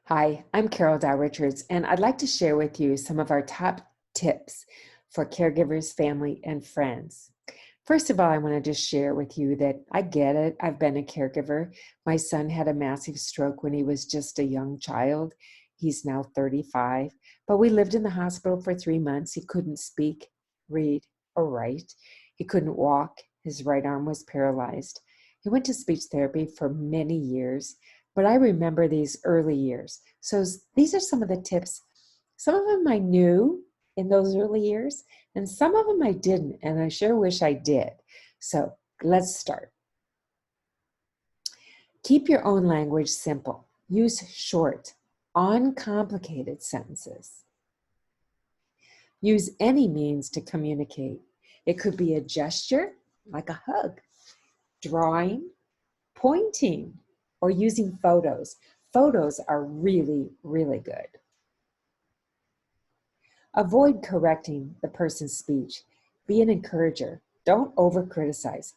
Hi, I'm Carol Dow-Richards, and I'd like to share with you some of our top tips for caregivers, family, and friends. First of all, I want to just share with you that I get it. I've been a caregiver. My son had a massive stroke when he was just a young child. He's now 35, but we lived in the hospital for 3 months. He couldn't speak, read, or write. He couldn't walk. His right arm was paralyzed. He went to speech therapy for many years, but I remember these early years. So these are some of the tips. Some of them I knew in those early years, and some of them I didn't, and I sure wish I did. So let's start. Keep your own language simple. Use short, uncomplicated sentences. Use any means to communicate. It could be a gesture, like a hug, drawing, pointing, or using photos. Photos are really, really good. Avoid correcting the person's speech. Be an encourager. Don't over-criticize.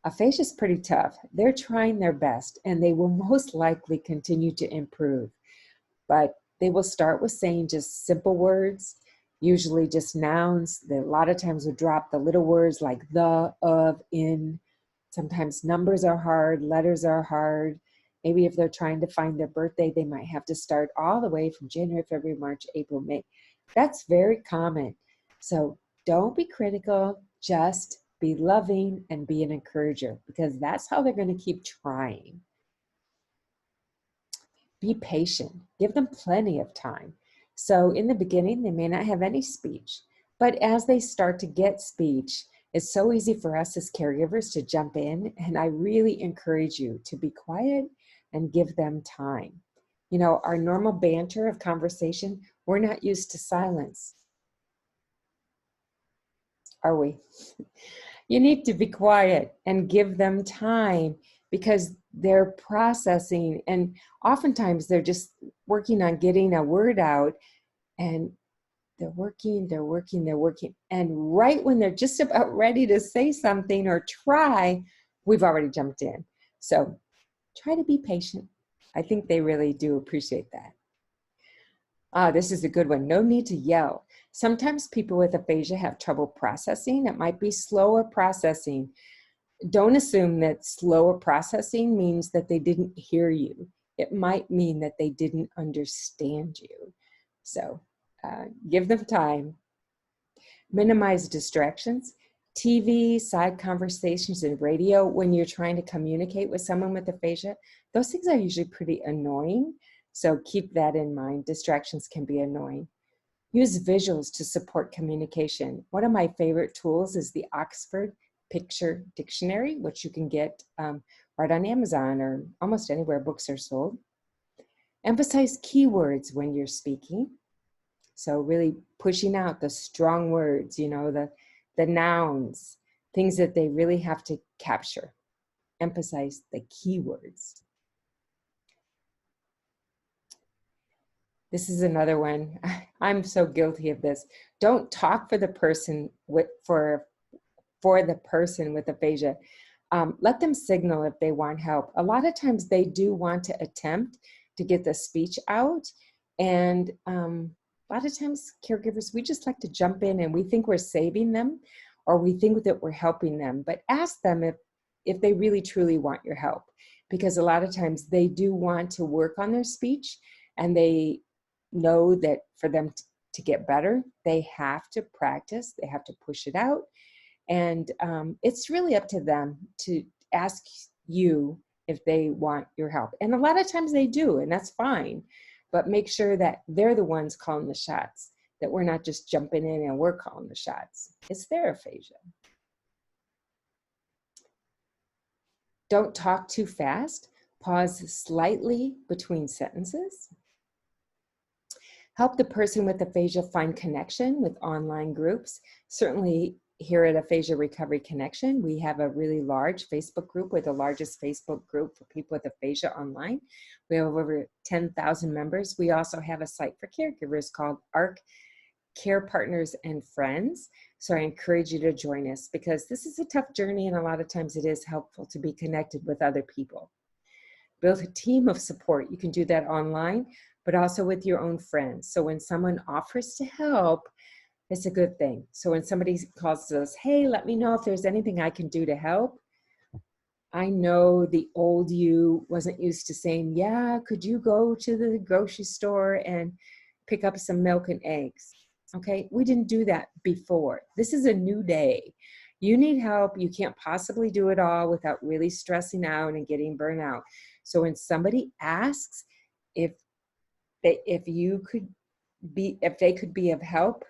Aphasia is pretty tough. They're trying their best, and they will most likely continue to improve. But they will start with saying just simple words, usually just nouns. They a lot of times will drop the little words like the, of, in. Sometimes numbers are hard, letters are hard. Maybe if they're trying to find their birthday, they might have to start all the way from January, February, March, April, May. That's very common. So don't be critical, just be loving and be an encourager, because that's how they're going to keep trying. Be patient. Give them plenty of time. So in the beginning, they may not have any speech, but as they start to get speech, it's so easy for us as caregivers to jump in, and I really encourage you to be quiet and give them time. You know, our normal banter of conversation, we're not used to silence, are we? You need to be quiet and give them time because they're processing, and oftentimes they're just working on getting a word out, and they're working. And right when they're just about ready to say something or try, we've already jumped in. So try to be patient. I think they really do appreciate that. This is a good one. No need to yell. Sometimes people with aphasia have trouble processing. It might be slower processing. Don't assume that slower processing means that they didn't hear you. It might mean that they didn't understand you. So give them time. Minimize distractions. TV, side conversations, and radio when you're trying to communicate with someone with aphasia, those things are usually pretty annoying. So keep that in mind. Distractions can be annoying. Use visuals to support communication. One of my favorite tools is the Oxford Picture Dictionary, which you can get right on Amazon or almost anywhere books are sold. Emphasize keywords when you're speaking. So really pushing out the strong words, you know, the nouns, things that they really have to capture. Emphasize the keywords. This is another one. I'm so guilty of this. Don't talk for the person for the person with aphasia. Let them signal if they want help. A lot of times they do want to attempt to get the speech out, and a lot of times caregivers, we just like to jump in and we think we're saving them, or we think that we're helping them. But ask them if they really truly want your help, because a lot of times they do want to work on their speech, and they know that for them to get better, they have to practice, they have to push it out. And it's really up to them to ask you if they want your help. And a lot of times they do, and that's fine. But make sure that they're the ones calling the shots, that we're not just jumping in and we're calling the shots. It's their aphasia. Don't talk too fast. Pause slightly between sentences. Help the person with aphasia find connection with online groups. Certainly here at Aphasia Recovery Connection, we have a really large Facebook group. We're the largest Facebook group for people with aphasia online. We have over 10,000 members. We also have a site for caregivers called ARC Care Partners and Friends. So I encourage you to join us, because this is a tough journey, and a lot of times it is helpful to be connected with other people. Build a team of support. You can do that online. but also with your own friends. So when someone offers to help, it's a good thing. So when somebody calls us, hey, let me know if there's anything I can do to help. I know the old you wasn't used to saying, yeah, could you go to the grocery store and pick up some milk and eggs? Okay, we didn't do that before. This is a new day. You need help. You can't possibly do it all without really stressing out and getting burnt out. So when somebody asks if if they could be of help,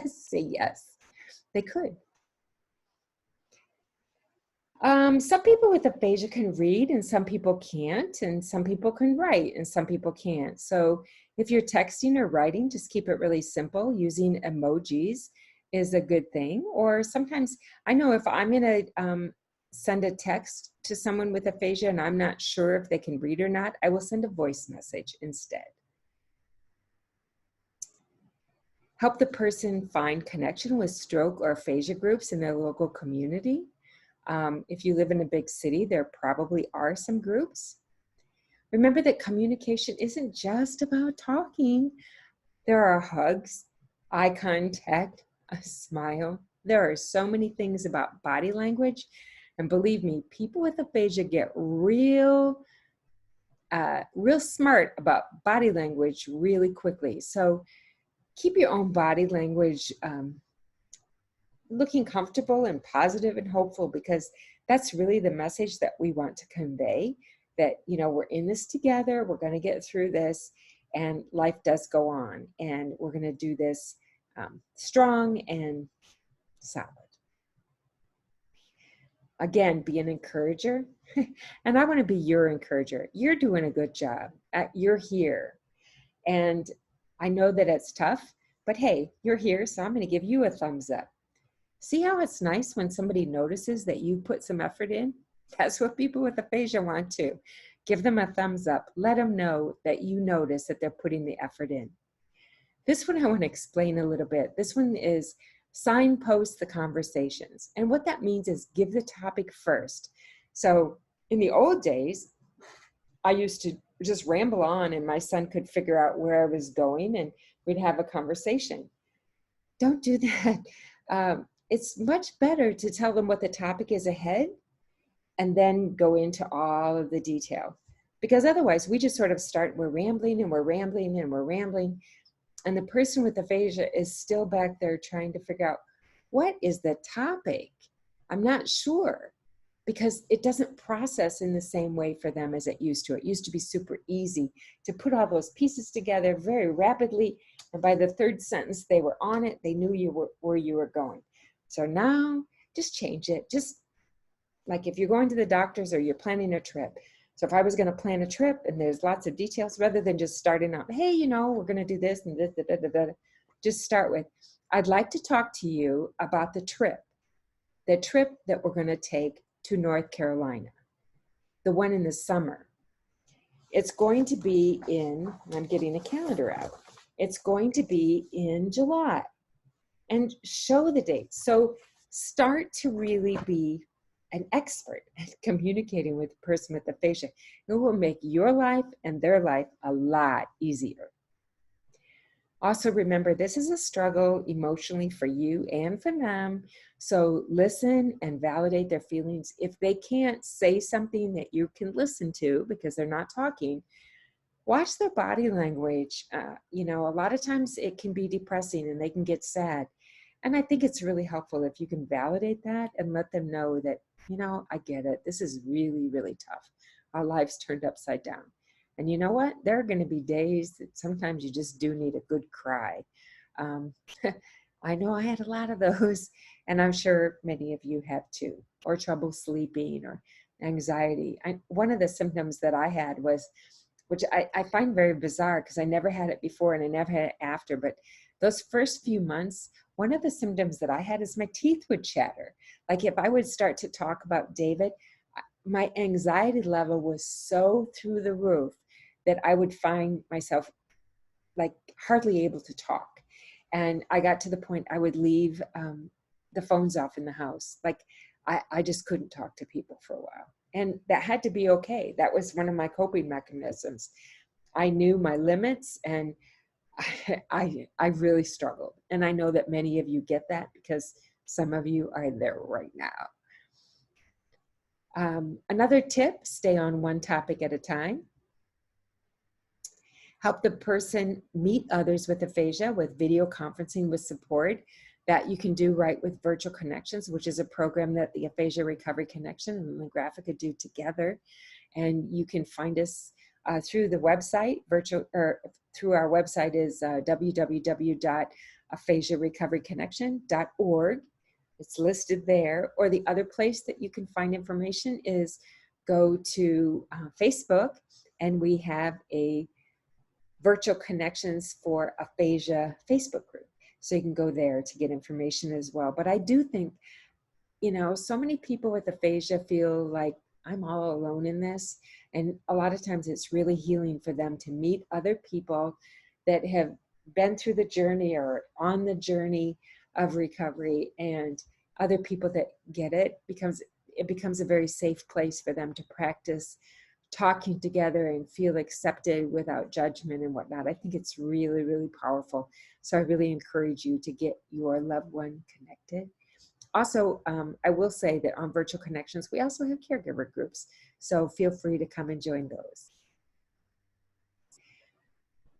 say yes, they could. Some people with aphasia can read and some people can't, and some people can write and some people can't. So if you're texting or writing, just keep it really simple. Using emojis is a good thing. Or sometimes, I know if I'm going to send a text to someone with aphasia and I'm not sure if they can read or not, I will send a voice message instead. Help the person find connection with stroke or aphasia groups in their local community. If you live in a big city, there probably are some groups. Remember that communication isn't just about talking. There are hugs, eye contact, a smile. There are so many things about body language. And believe me, people with aphasia get real smart about body language really quickly. So keep your own body language looking comfortable and positive and hopeful, because that's really the message that we want to convey, that, you know, we're in this together, we're going to get through this, and life does go on, and we're going to do this strong and solid. Again, be an encourager. And I want to be your encourager. You're doing a good job. You're here. And I know that it's tough, but hey, you're here, so I'm going to give you a thumbs up. See how it's nice when somebody notices that you put some effort in? That's what people with aphasia want to. Give them a thumbs up. Let them know that you notice that they're putting the effort in. This one I want to explain a little bit. This one is signpost the conversations. And what that means is give the topic first. So in the old days, I used to just ramble on and my son could figure out where I was going and we'd have a conversation. Don't do that. It's much better to tell them what the topic is ahead and then go into all of the detail. Because otherwise we just sort of start, we're rambling and we're rambling and we're rambling. And the person with aphasia is still back there trying to figure out, what is the topic? I'm not sure, because it doesn't process in the same way for them as it used to. It used to be super easy to put all those pieces together very rapidly. And by the third sentence, they were on it. They knew where you were going. So now just change it. Just like if you're going to the doctor's or you're planning a trip. So if I was going to plan a trip and there's lots of details, rather than just starting out, hey, you know, we're going to do this and this, da, da, da, da, just start with, I'd like to talk to you about the trip that we're going to take to North Carolina, the one in the summer. It's going to be in, I'm getting a calendar out. It's going to be in July, and show the dates. So start to really be an expert at communicating with a person with aphasia. It will make your life and their life a lot easier. Also remember, this is a struggle emotionally for you and for them. So listen and validate their feelings. If they can't say something that you can listen to because they're not talking, watch their body language. You know, a lot of times it can be depressing and they can get sad. And I think it's really helpful if you can validate that and let them know that, you know, I get it. This is really, really tough. Our lives turned upside down. And you know what? There are going to be days that sometimes you just do need a good cry. I know I had a lot of those, and I'm sure many of you have too, or trouble sleeping or anxiety. One of the symptoms that I had was, which I find very bizarre because I never had it before and I never had it after, but those first few months, one of the symptoms that I had is my teeth would chatter. Like if I would start to talk about David, my anxiety level was so through the roof that I would find myself like hardly able to talk. And I got to the point I would leave the phones off in the house. Like I just couldn't talk to people for a while. And that had to be okay. That was one of my coping mechanisms. I knew my limits, and I really struggled. And I know that many of you get that because some of you are there right now. Another tip, stay on one topic at a time. Help the person meet others with aphasia with video conferencing with support that you can do right with Virtual Connections, which is a program that the Aphasia Recovery Connection and the Graphica do together. And you can find us through the website, through our website is www.aphasiarecoveryconnection.org. It's listed there. Or the other place that you can find information is go to Facebook, and we have a Virtual Connections for Aphasia Facebook group. So you can go there to get information as well. But I do think, you know, so many people with aphasia feel like I'm all alone in this. And a lot of times it's really healing for them to meet other people that have been through the journey or on the journey of recovery, and other people that get it, because it becomes a very safe place for them to practice talking together and feel accepted without judgment and whatnot. I think it's really, really powerful. So I really encourage you to get your loved one connected. Also, I will say that on Virtual Connections, we also have caregiver groups. So feel free to come and join those.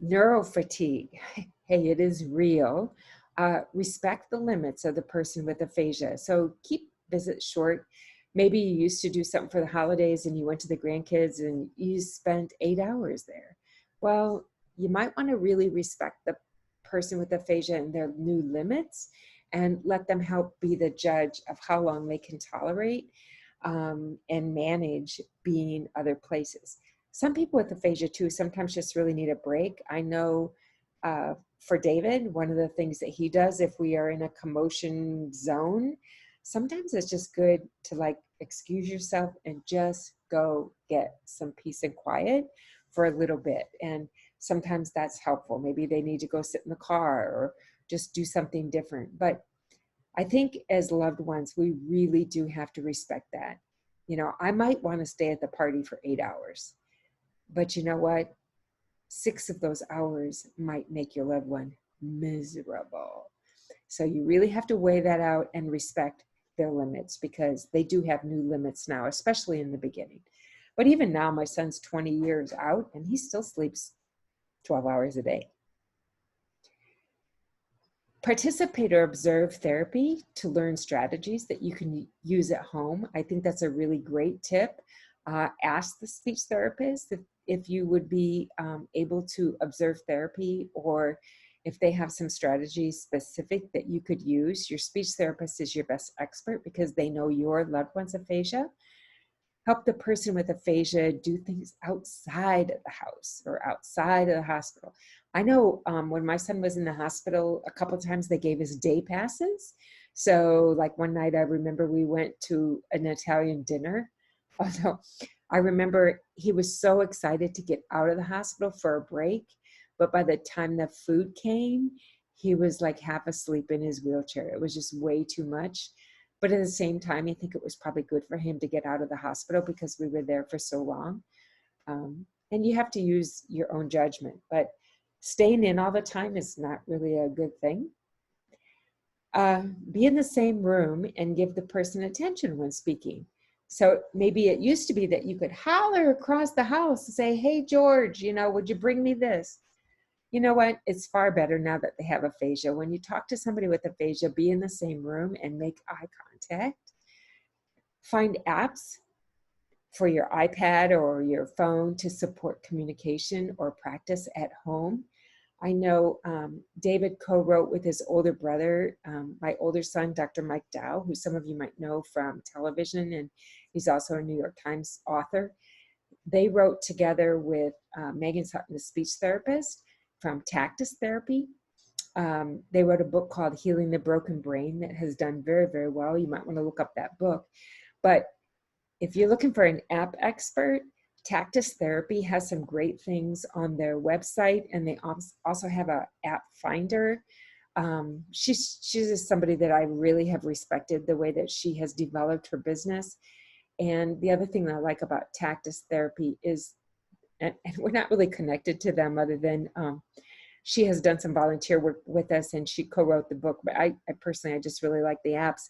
Neurofatigue. Hey, it is real. Respect the limits of the person with aphasia. So keep visits short. Maybe you used to do something for the holidays and you went to the grandkids and you spent 8 hours there. Well, you might want to really respect the person with aphasia and their new limits, and let them help be the judge of how long they can tolerate and manage being other places. Some people with aphasia too sometimes just really need a break. I know for David, one of the things that he does if we are in a commotion zone, sometimes it's just good to like excuse yourself and just go get some peace and quiet for a little bit. And sometimes that's helpful. Maybe they need to go sit in the car or just do something different. But I think as loved ones, we really do have to respect that. You know, I might want to stay at the party for 8 hours, but you know what? 6 of those hours might make your loved one miserable. So you really have to weigh that out and respect their limits, because they do have new limits now, especially in the beginning. But even now, my son's 20 years out and he still sleeps 12 hours a day. Participate or observe therapy to learn strategies that you can use at home. I think that's a really great tip. Ask the speech therapist if you would be able to observe therapy, or if they have some strategies specific that you could use. Your speech therapist is your best expert because they know your loved one's aphasia. Help the person with aphasia do things outside of the house or outside of the hospital. I know when my son was in the hospital, a couple of times they gave us day passes. So like one night I remember we went to an Italian dinner. Although I remember he was so excited to get out of the hospital for a break, but by the time the food came, he was like half asleep in his wheelchair. It was just way too much. But at the same time, I think it was probably good for him to get out of the hospital because we were there for so long. And you have to use your own judgment, but staying in all the time is not really a good thing. Be in the same room and give the person attention when speaking. So maybe it used to be that you could holler across the house and say, hey, George, you know, would you bring me this? You know what? It's far better now that they have aphasia. When you talk to somebody with aphasia, be in the same room and make eye contact. Find apps for your iPad or your phone to support communication or practice at home. I know David co-wrote with his older brother, my older son, Dr. Mike Dow, who some of you might know from television, and he's also a New York Times author. They wrote together with Megan Sutton, the speech therapist, from Tactus Therapy. They wrote a book called Healing the Broken Brain that has done very, very well. You might want to look up that book. But if you're looking for an app expert, Tactus Therapy has some great things on their website, and they also have an app finder. She's just somebody that I really have respected the way that she has developed her business. And the other thing that I like about Tactus Therapy is and we're not really connected to them other than she has done some volunteer work with us and she co-wrote the book. But I personally, I just really like the apps.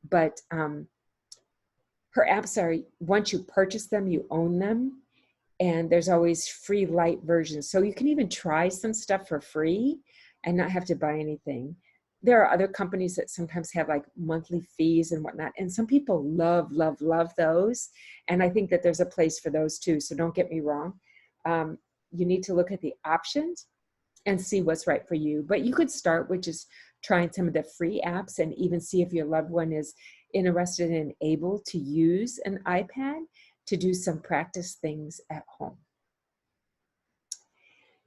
But her apps are, once you purchase them, you own them. And there's always free light versions. So you can even try some stuff for free and not have to buy anything. There are other companies that sometimes have like monthly fees and whatnot. And some people love, love, love those. And I think that there's a place for those too. So don't get me wrong. You need to look at the options and see what's right for you. But you could start with just trying some of the free apps and even see if your loved one is interested and able to use an iPad to do some practice things at home.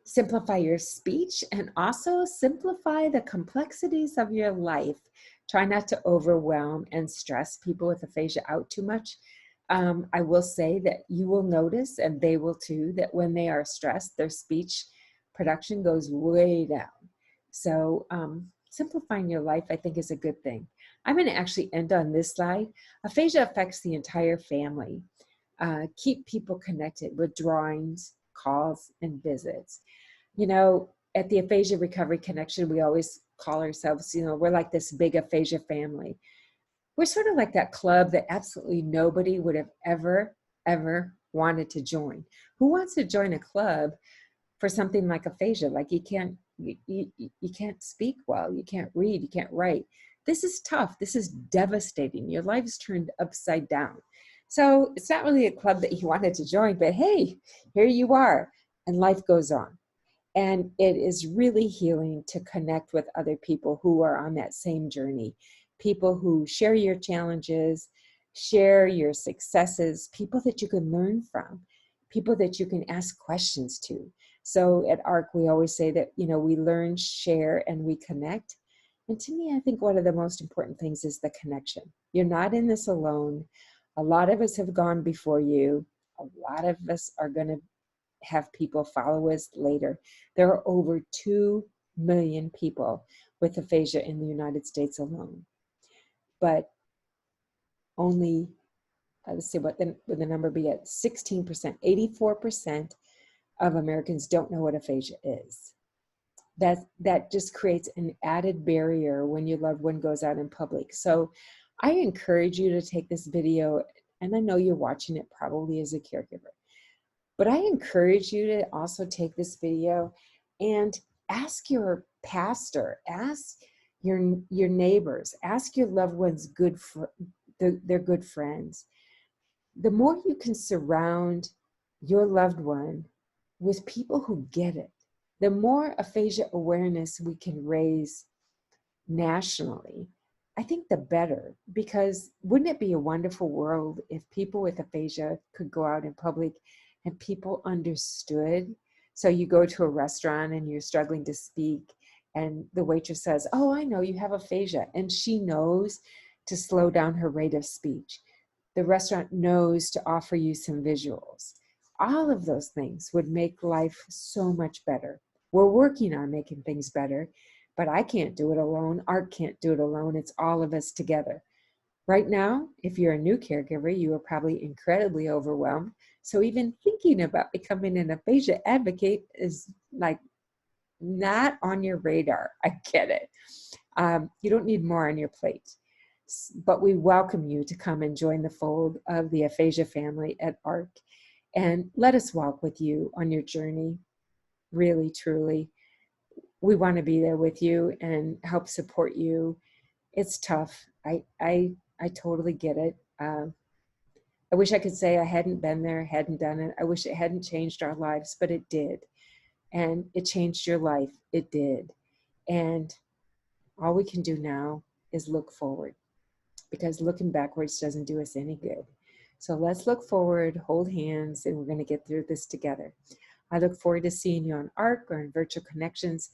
Simplify your speech and also simplify the complexities of your life. Try not to overwhelm and stress people with aphasia out too much. I will say that you will notice, and they will too, that when they are stressed, their speech production goes way down. So simplifying your life, I think, is a good thing. I'm going to actually end on this slide. Aphasia affects the entire family. Keep people connected with drawings, calls, and visits. You know, at the Aphasia Recovery Connection, we always call ourselves, you know, we're like this big aphasia family. We're sort of like that club that absolutely nobody would have ever wanted to join. Who wants to join a club for something like aphasia? Like you can't speak well, you can't read, you can't write. This is tough. This is devastating. Your life is turned upside down. So it's not really a club that you wanted to join, but hey, here you are, and life goes on. And it is really healing to connect with other people who are on that same journey, people who share your challenges, share your successes, people that you can learn from, people that you can ask questions to. So at ARC, we always say that, you know, we learn, share, and we connect. And to me, I think one of the most important things is the connection. You're not in this alone. A lot of us have gone before you. A lot of us are going to have people follow us later. There are over 2 million people with aphasia in the United States alone. But only, let's see what the number be at, 16%, 84% of Americans don't know what aphasia is. That just creates an added barrier when your loved one goes out in public. So I encourage you to take this video, and I know you're watching it probably as a caregiver, but I encourage you to also take this video and ask your pastor, ask your neighbors, ask your loved ones, their good friends. The more you can surround your loved one with people who get it, the more aphasia awareness we can raise nationally, I think the better. Because wouldn't it be a wonderful world if people with aphasia could go out in public and people understood? So you go to a restaurant and you're struggling to speak, and the waitress says, "Oh, I know you have aphasia," and she knows to slow down her rate of speech. The restaurant knows to offer you some visuals. All of those things would make life so much better. We're working on making things better, but I can't do it alone. Art can't do it alone. It's all of us together. Right now, if you're a new caregiver, you are probably incredibly overwhelmed. So even thinking about becoming an aphasia advocate is like not on your radar. I get it. You don't need more on your plate. But we welcome you to come and join the fold of the aphasia family at ARC. And let us walk with you on your journey. Really, truly. We want to be there with you and help support you. It's tough. I totally get it. I wish I could say I hadn't been there, hadn't done it. I wish it hadn't changed our lives, but it did. And it changed your life. It did. And all we can do now is look forward, because looking backwards doesn't do us any good. So let's look forward, hold hands, and we're going to get through this together. I look forward to seeing you on ARC or in virtual connections.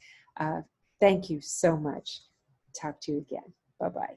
Thank you so much. Talk to you again. Bye-bye.